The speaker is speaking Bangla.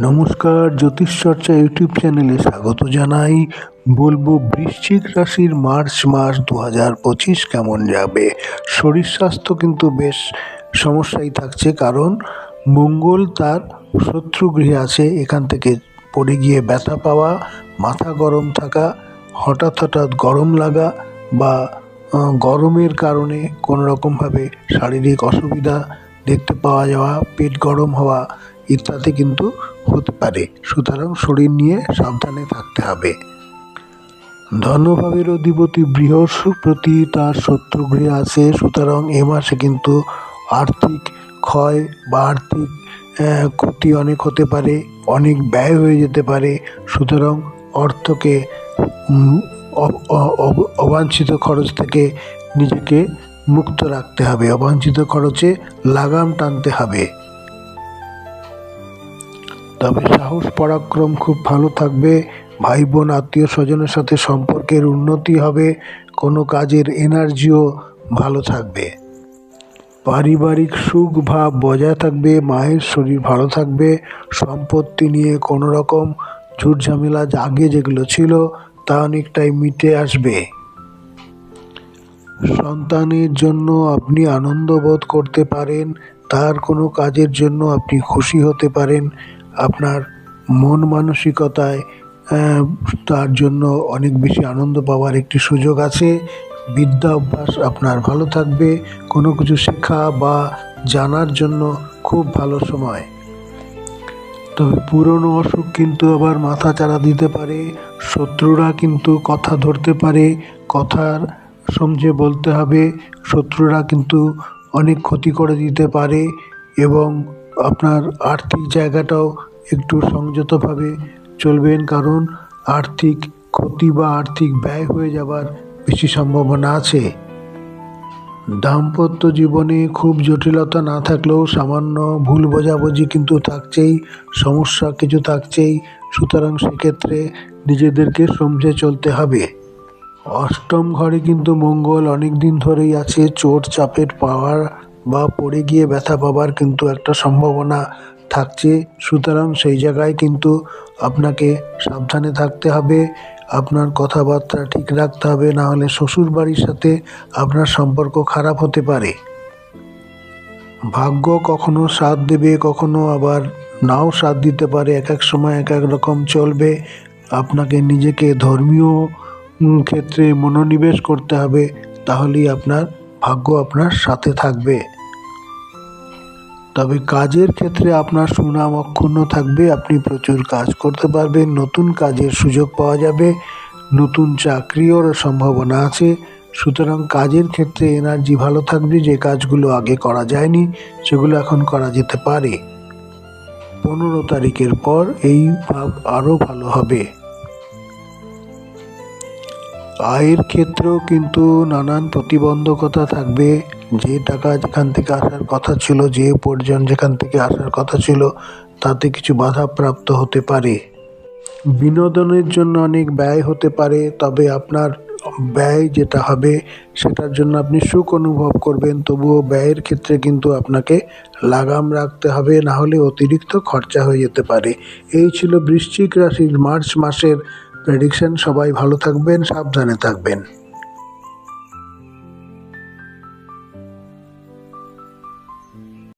নমস্কার, জ্যোতিষচর্চা ইউটিউব চ্যানেলে স্বাগত জানাই। বলবো বৃশ্চিক রাশির মার্চ মাস 2025 কেমন যাবে। শরীর স্বাস্থ্য কিন্তু বেশ সমস্যাই থাকছে, কারণ মঙ্গল তার শত্রু গৃহে আছে। এখান থেকে পড়ে গিয়ে ব্যথা পাওয়া, মাথা গরম থাকা, হঠাৎ হঠাৎ গরম লাগা বা গরমের কারণে কোনো রকমভাবে শারীরিক অসুবিধা দেখতে পাওয়া যাওয়া, পেট গরম হওয়া ইত্যাদি কিন্তু হতে পারে। সুতরাং শরীর নিয়ে সাবধানে থাকতে হবে। ধনভাবের অধিপতি বৃহস্পতি তার শত্রুগৃহে আছে। সুতরাং এ মাসে কিন্তু আর্থিক ক্ষয় বা আর্থিক ক্ষতি অনেক হতে পারে, অনেক ব্যয় হয়ে যেতে পারে। সুতরাং অর্থকে অবাঞ্ছিত খরচ থেকে নিজেকে মুক্ত রাখতে হবে, অবাঞ্ছিত খরচে লাগাম টানতে হবে। তবে সাহস পরাক্রম খুব ভালো থাকবে। ভাই বোন আত্মীয় স্বজনের সাথে সম্পর্কের উন্নতি হবে। কোনো কাজের এনার্জিও ভালো থাকবে। পারিবারিক সুখ ভাব বজায় থাকবে। মায়ের শরীর ভালো থাকবে। সম্পত্তি নিয়ে কোনো রকম ঝুটঝামেলা আগে যেগুলো ছিল তা অনেকটাই মিটে আসবে। সন্তানের জন্য আপনি আনন্দ বোধ করতে পারেন। তার কোনো কাজের জন্য আপনি খুশি হতে পারেন। আপনার মন মানসিকতায় তার জন্য অনেক বেশি আনন্দ পাওয়ার একটি সুযোগ আছে। বিদ্যা অভ্যাস আপনার ভালো থাকবে। কোনো কিছু শেখা বা জানার জন্য খুব ভালো সময়। তবে পুরনো অসুখ কিন্তু আবার মাথা চাড়া দিতে পারে। শত্রুরা কিন্তু কথা ধরতে পারে, কথার সমঝে বলতে হবে। শত্রুরা কিন্তু অনেক ক্ষতি করে দিতে পারে এবং আপনার আর্থিক জায়গাটাও একটু সংযতভাবে চলবেন, কারণ আর্থিক ক্ষতি বা আর্থিক ব্যয় হয়ে যাবার বেশি সম্ভাবনা আছে। দাম্পত্য জীবনে খুব জটিলতা না থাকলেও সামান্য ভুল বোঝাবুঝি কিন্তু থাকছেই, সমস্যা কিছু থাকছেই। সুতরাং সেক্ষেত্রে নিজেদেরকে সমঝে চলতে হবে। অষ্টম ঘরে কিন্তু মঙ্গল অনেক দিন ধরেই আছে। চোট চাপের পাওয়ার বা পড়ে গিয়ে ব্যথা পাবার কিন্তু একটা সম্ভাবনা থাকছে। সুতরাং সেই জায়গায় কিন্তু আপনাকে সাবধানে থাকতে হবে। আপনার কথাবার্তা ঠিক রাখতে হবে, না হলে শ্বশুর বাড়ির সাথে আপনার সম্পর্ক খারাপ হতে পারে। ভাগ্য কখনো সাথ দেবে, কখনো আবার নাও সাথ দিতে পারে। এক এক সময় এক এক রকম চলবে। আপনাকে নিজেকে ধর্মীয় ক্ষেত্রে মনোনিবেশ করতে হবে, তাহলেই আপনার ভাগ্য আপনার সাথে থাকবে। তবে কাজের ক্ষেত্রে আপনার সুনাম অক্ষুণ্ণ থাকবে। আপনি প্রচুর কাজ করতে পারবেন, নতুন কাজের সুযোগ পাওয়া যাবে, নতুন চাকরির সম্ভাবনা আছে। সুতরাং কাজের ক্ষেত্রে এনার্জি ভালো থাকবে। যে কাজগুলো আগে করা যায়নি সেগুলো এখন করা যেতে পারে। 15 তারিখের পর এই ভাব আরও ভালো হবে। আয়ের ক্ষেত্রেও কিন্তু নানান প্রতিবন্ধকতা থাকবে। যে টাকা যেখান থেকে আসার কথা ছিল, যে উপার্জন যেখান থেকে আসার কথা ছিল, তাতে কিছু বাধাপ্রাপ্ত হতে পারে। বিনোদনের জন্য অনেক ব্যয় হতে পারে, তবে আপনার ব্যয় যেটা হবে সেটার জন্য আপনি সুখ অনুভব করবেন। তবুও ব্যয়ের ক্ষেত্রে কিন্তু আপনাকে লাগাম রাখতে হবে, না হলে অতিরিক্ত খরচা হয়ে যেতে পারে। এই ছিল বৃশ্চিক রাশির মার্চ মাসের প্রেডিকশন। সবাই ভালো থাকবেন, সাবধানে থাকবেন।